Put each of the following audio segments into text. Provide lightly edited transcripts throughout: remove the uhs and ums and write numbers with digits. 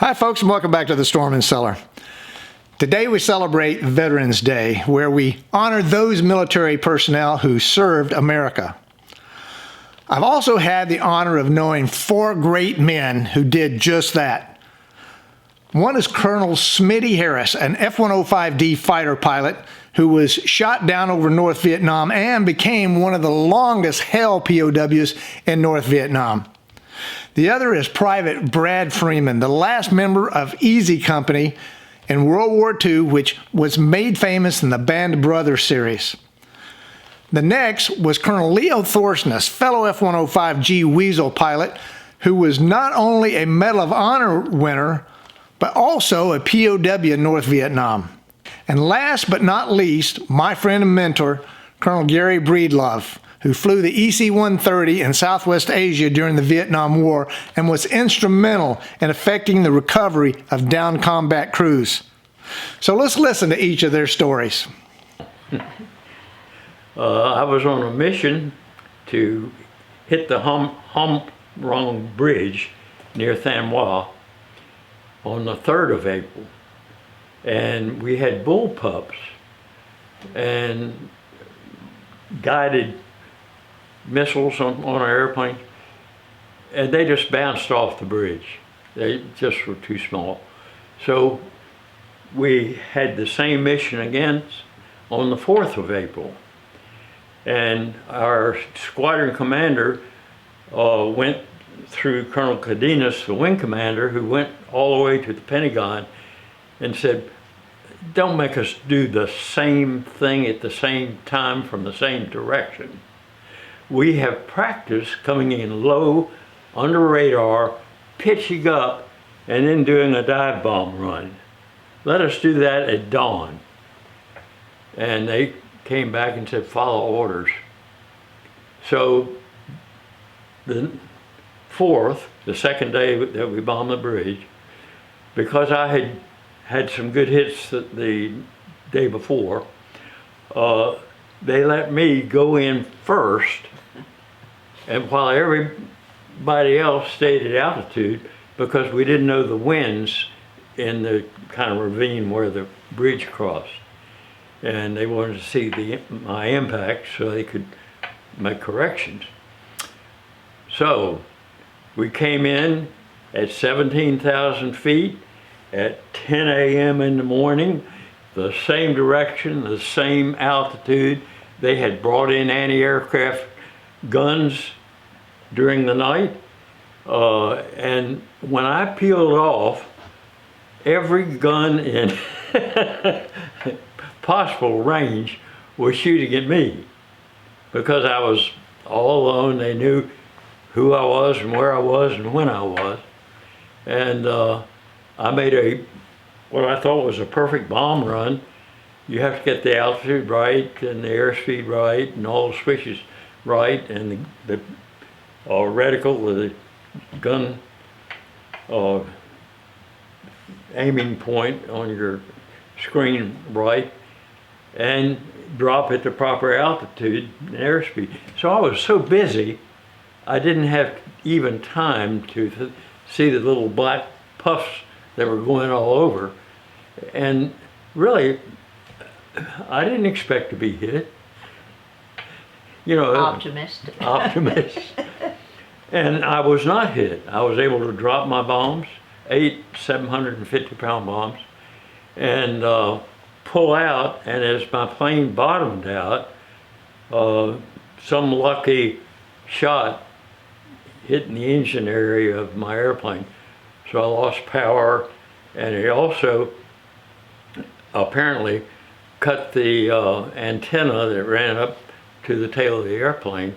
Hi folks, and welcome back to the Storm and Cellar. Today we celebrate Veterans Day, where we honor those military personnel who served America. I've also had the honor of knowing four great men who did just that. One is Colonel Smitty Harris, an F-105D fighter pilot who was shot down over North Vietnam and became one of the longest held POWs in North Vietnam. The other is Private Brad Freeman, the last member of Easy Company in World War II, which was made famous in the Band of Brothers series. The next was Colonel Leo Thorsness, fellow F-105G Weasel pilot, who was not only a Medal of Honor winner, but also a POW in North Vietnam. And last but not least, my friend and mentor, Colonel Gary Breedlove, who flew the EC-130 in Southwest Asia during the Vietnam War and was instrumental in effecting the recovery of downed combat crews. So let's listen to each of their stories. I was on a mission to hit the Hom Rong Bridge near Thanh Hoa on the 3rd of April. And we had bullpups and guided missiles on our airplane, and they just bounced off the bridge. They just were too small. So we had the same mission again on the 4th of April. And our squadron commander went through Colonel Cadenas, the wing commander, who went all the way to the Pentagon and said, "Don't make us do the same thing at the same time from the same direction. We have practiced coming in low, under radar, pitching up, and then doing a dive bomb run. Let us do that at dawn." And they came back and said, "Follow orders." So the 4th, the second day that we bombed the bridge, because I had had some good hits the day before, they let me go in first, and while everybody else stayed at altitude, because we didn't know the winds in the kind of ravine where the bridge crossed. And they wanted to see my impact so they could make corrections. So we came in at 17,000 feet at 10 a.m. in the morning, the same direction, the same altitude. They had brought in anti-aircraft guns during the night. And when I peeled off, every gun in possible range was shooting at me. Because I was all alone, they knew who I was and where I was and when I was. And I made what I thought was a perfect bomb run. You have to get the altitude right and the airspeed right and all the switches right and the reticle with the gun aiming point on your screen right, and drop at the proper altitude and airspeed. So I was so busy, I didn't have even time to see the little black puffs that were going all over. And really, I didn't expect to be hit. You know, Optimist. Optimist. And I was not hit. I was able to drop my bombs, 8 750-pound bombs, and pull out. And as my plane bottomed out, some lucky shot hit in the engine area of my airplane. So I lost power, and it also apparently cut the antenna that ran up to the tail of the airplane,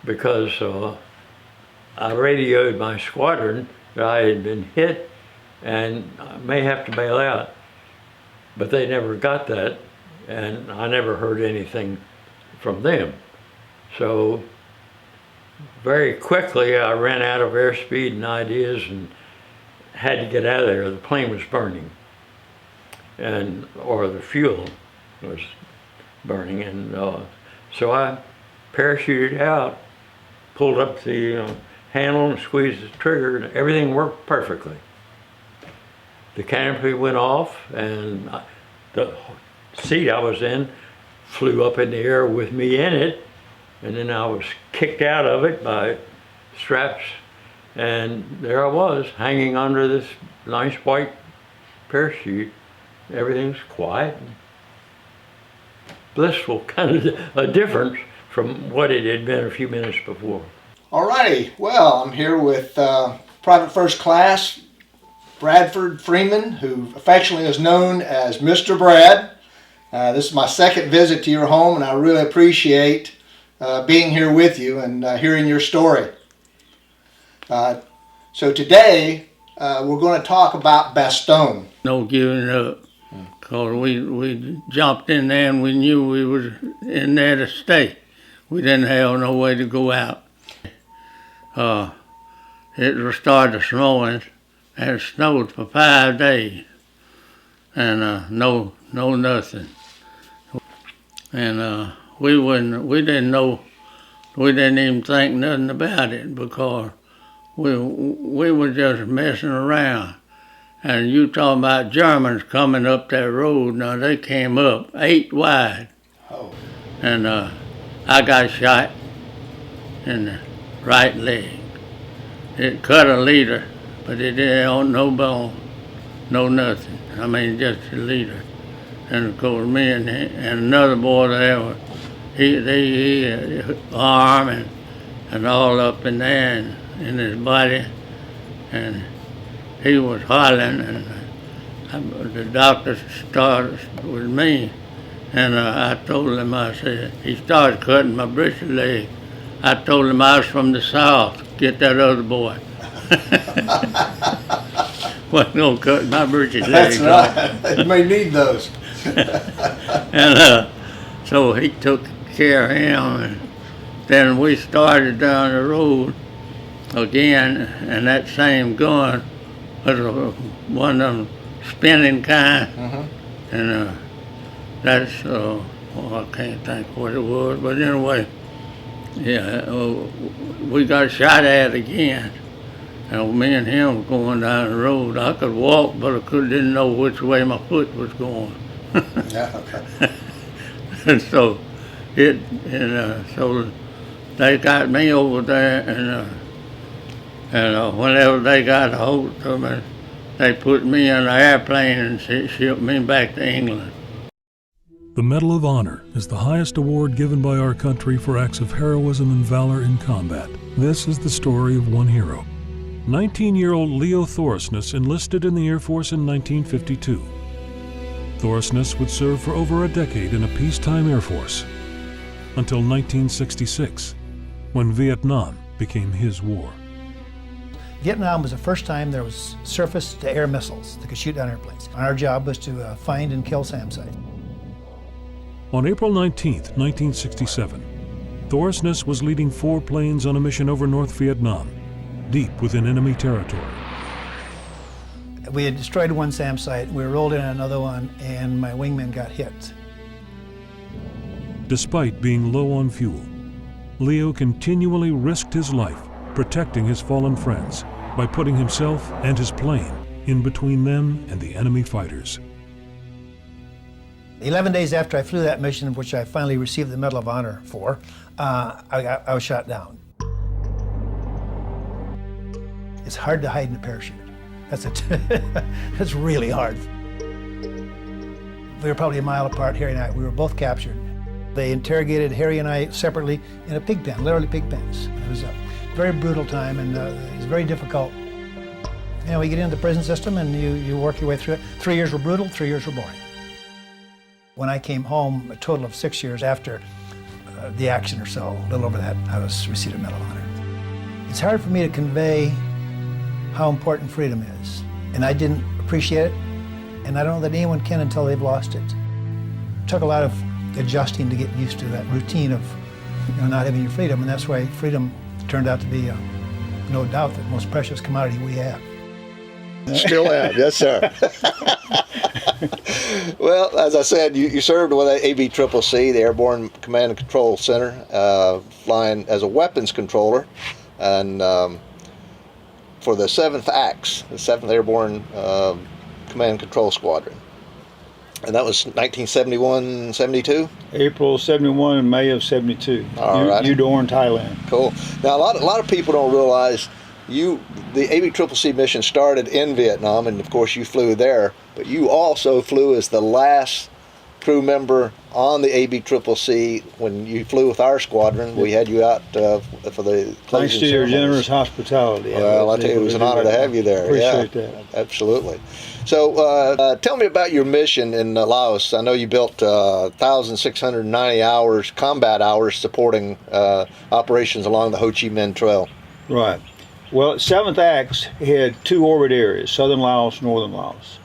because I radioed my squadron that I had been hit and I may have to bail out. But they never got that, and I never heard anything from them. So very quickly I ran out of airspeed and ideas and had to get out of there. The plane was burning, or the fuel was burning, and so I parachuted out, pulled up the handle and squeezed the trigger, and everything worked perfectly. the canopy went off, and the seat I was in flew up in the air with me in it, and then I was kicked out of it by straps, and there I was hanging under this nice white parachute. Everything's quiet and blissful, kind of a difference from what it had been a few minutes before. All righty. Well, I'm here with Private First Class Brad Freeman, who affectionately is known as Mr. Brad. This is my second visit to your home, and I really appreciate being here with you and hearing your story. So today, we're going to talk about bestowed. No giving up, because we jumped in there and we knew we was in there to stay. We didn't have no way to go out. It started snowing, and it snowed for 5 days, and no nothing. And we didn't even think nothing about it, because we were just messing around. And you talking about Germans coming up that road. Now they came up 8 wide. Oh. And I got shot in the right leg. It cut a leader, but it didn't have no bone, no nothing. I mean, just a leader. And of course, me and another boy there, he arm and all up in there and in his body, and he was hollering, and the doctor started with me, and I told him, I said, he started cutting my britches leg. I told him I was from the South, get that other boy. Wasn't gonna cut my britches leg. That's right, you may need those. And so he took care of him, and then we started down the road again, and that same gun was one of them spinning kind, and that's, I can't think what it was, but anyway, yeah, we got shot at again, and me and him were going down the road. I could walk, but I didn't know which way my foot was going. Yeah, okay. And so so they got me over there, and whenever they got a hold of me, they put me in an airplane and shipped me back to England. The Medal of Honor is the highest award given by our country for acts of heroism and valor in combat. This is the story of one hero. 19-year-old Leo Thorsness enlisted in the Air Force in 1952. Thorsness would serve for over a decade in a peacetime Air Force, until 1966, when Vietnam became his war. Vietnam was the first time there was surface-to-air missiles that could shoot down airplanes. Our job was to find and kill SAM sites. On April 19, 1967, Thorsness was leading 4 planes on a mission over North Vietnam, deep within enemy territory. We had destroyed one SAM site, we rolled in another one, and my wingman got hit. Despite being low on fuel, Leo continually risked his life protecting his fallen friends by putting himself and his plane in between them and the enemy fighters. 11 days after I flew that mission, which I finally received the Medal of Honor for, I was shot down. It's hard to hide in a parachute. That's really hard. We were probably a mile apart, Harry and I. We were both captured. They interrogated Harry and I separately in a pig pen, literally pig pens. It was a very brutal time, and it was very difficult. You know, we get into the prison system and you work your way through it. 3 years were brutal, 3 years were boring. When I came home, a total of 6 years after the action or so, a little over that, I received a Medal of Honor. It's hard for me to convey how important freedom is, and I didn't appreciate it, and I don't know that anyone can until they've lost it. It took a lot of adjusting to get used to that routine of not having your freedom, and that's why freedom turned out to be, no doubt, the most precious commodity we have. Still am, yes, sir. Well, as I said, you served with ABCCC, the Airborne Command and Control Center, flying as a weapons controller, and for the 7th ACS, the 7th Airborne Command and Control Squadron. And that was 1971, 72? April 71 and May of 72. All right. Udorn, Thailand. Cool. Now, a lot of people don't realize the ABCCC mission started in Vietnam, and of course you flew there, but you also flew as the last crew member on the ABCCC when you flew with our squadron. We had you out for the closing Thanks to your ceremonies. generous hospitality. Well, I tell you, it was an honor to have you there. Appreciate that. Absolutely. So tell me about your mission in Laos. I know you built 1,690 hours, combat hours, supporting operations along the Ho Chi Minh Trail. Right. Well, 7th ACTS had 2 orbit areas, southern Laos, northern Laos.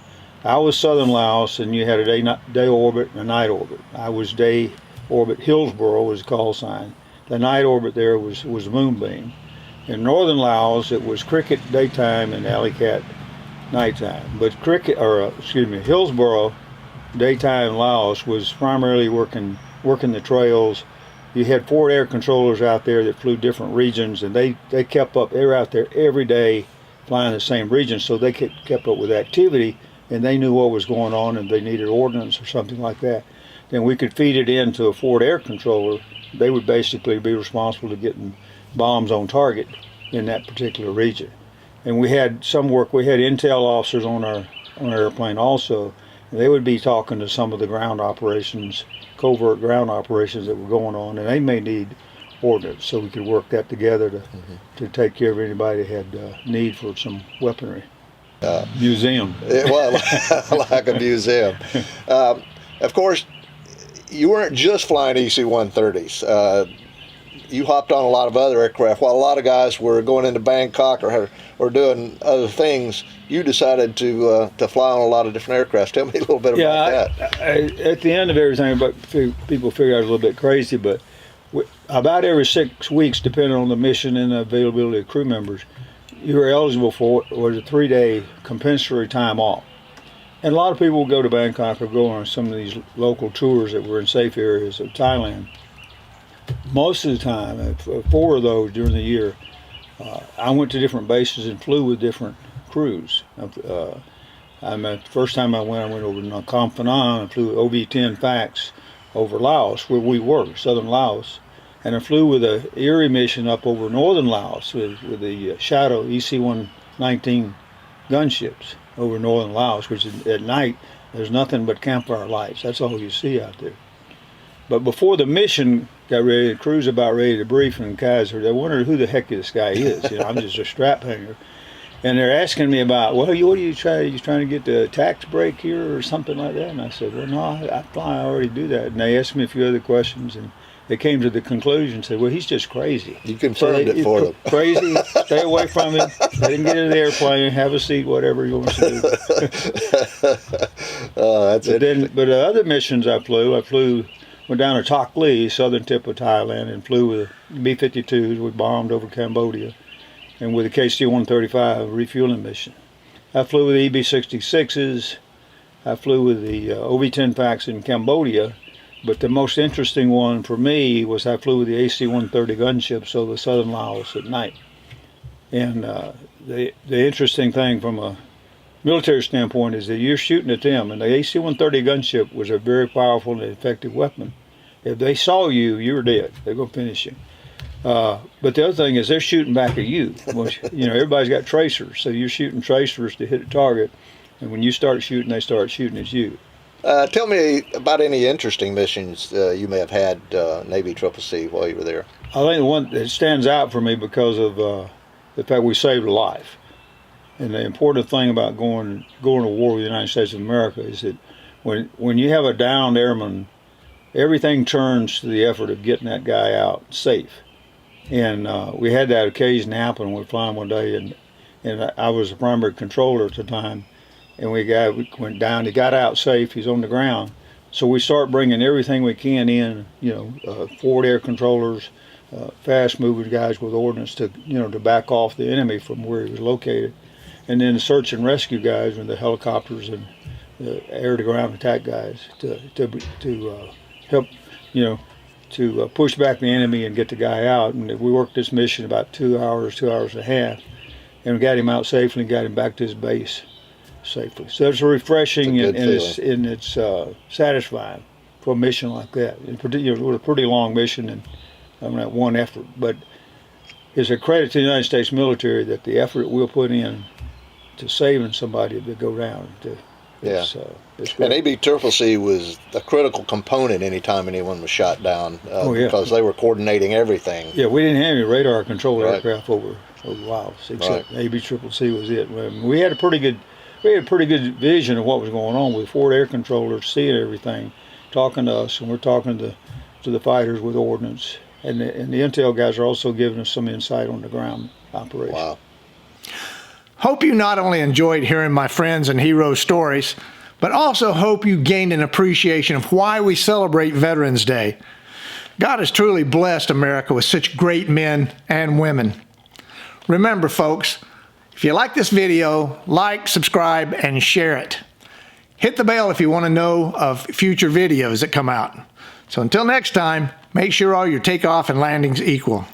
I was southern Laos, and you had a day orbit and a night orbit. I was day orbit. Hillsborough was the call sign. The night orbit there was Moonbeam. In northern Laos, it was Cricket daytime and Alley Cat nighttime. But Hillsborough daytime Laos was primarily working the trails. You had 4 air controllers out there that flew different regions, and they kept up. They were out there every day flying the same region, so they kept up with activity. And they knew what was going on, and they needed ordnance or something like that. Then we could feed it into a forward air controller. They would basically be responsible to getting bombs on target in that particular region. And we had some work. We had intel officers on our airplane also. And they would be talking to some of the ground operations, covert ground operations that were going on, and they may need ordnance, so we could work that together to take care of anybody that had need for some weaponry. Museum. Well, like a museum. Of course, you weren't just flying EC-130s. You hopped on a lot of other aircraft. While a lot of guys were going into Bangkok or doing other things, you decided to fly on a lot of different aircraft. Tell me a little bit about that. At the end of everything, but people figure I was a little bit crazy, but about every 6 weeks, depending on the mission and the availability of crew members, you were eligible for what was a 3-day compensatory time off. And a lot of people would go to Bangkok or go on some of these local tours that were in safe areas of Thailand. Most of the time, 4 of those during the year, I went to different bases and flew with different crews. The first time I went over to Nakhon Phanom and flew OV-10 FACS over Laos, where we were, southern Laos. And I flew with a Erie mission up over northern Laos with the Shadow EC-119 gunships over northern Laos, which is, at night there's nothing but campfire lights. That's all you see out there. But before the mission got ready, the crew's about ready to brief, and guys they wondered who the heck this guy is. I'm just a strap hanger. And they're asking me about, well, what are you trying to get the tax break here or something like that? And I said, well, no, I already do that. And they asked me a few other questions, and they came to the conclusion, said, well, he's just crazy. You confirmed it for them. Crazy, stay away from him. Let him get in the airplane, have a seat, whatever he wants to do. That's it. But the other missions I flew, went down to Tak Lee, southern tip of Thailand, and flew with B-52s. We bombed over Cambodia, and with the KC-135 refueling mission. I flew with the EB-66s. I flew with the OV-10 FACS in Cambodia. But the most interesting one for me was I flew with the AC-130 gunships over southern Laos at night. And the interesting thing from a military standpoint is that you're shooting at them, and the AC-130 gunship was a very powerful and effective weapon. If they saw you, you were dead. They're going to finish you. But the other thing is they're shooting back at you. Everybody's got tracers, so you're shooting tracers to hit a target, and when you start shooting, they start shooting at you. Tell me about any interesting missions you may have had Navy CCC while you were there. I think the one that stands out for me because of the fact we saved a life. And the important thing about going to war with the United States of America is that when you have a downed airman, everything turns to the effort of getting that guy out safe. And we had that occasion happen. We were flying one day, and I was the primary controller at the time. And we went down. He got out safe. He's on the ground. So we start bringing everything we can in. Forward air controllers, fast-moving guys with ordnance to back off the enemy from where he was located, and then the search and rescue guys with the helicopters and the air-to-ground attack guys to help to push back the enemy and get the guy out. And we worked this mission about 2 hours and a half, and we got him out safely and got him back to his base. safely. So it's refreshing It's a good and it's satisfying for a mission like that. In particular, with a pretty long mission and that one effort, but it's a credit to the United States military that the effort we'll put in to saving somebody that go down. It's And ABCCC was a critical component anytime anyone was shot down because they were coordinating everything. Yeah, we didn't have any radar controlled Right. aircraft over wild, except ABCCC was it. We had a pretty good vision of what was going on with forward air controllers seeing everything, talking to us, and we're talking to the fighters with ordnance. And the intel guys are also giving us some insight on the ground operation. Wow. Hope you not only enjoyed hearing my friends and heroes' stories, but also hope you gained an appreciation of why we celebrate Veterans Day. God has truly blessed America with such great men and women. Remember, folks, if you like this video, like, subscribe, and share it. Hit the bell if you want to know of future videos that come out. So until next time, make sure all your takeoff and landings equal.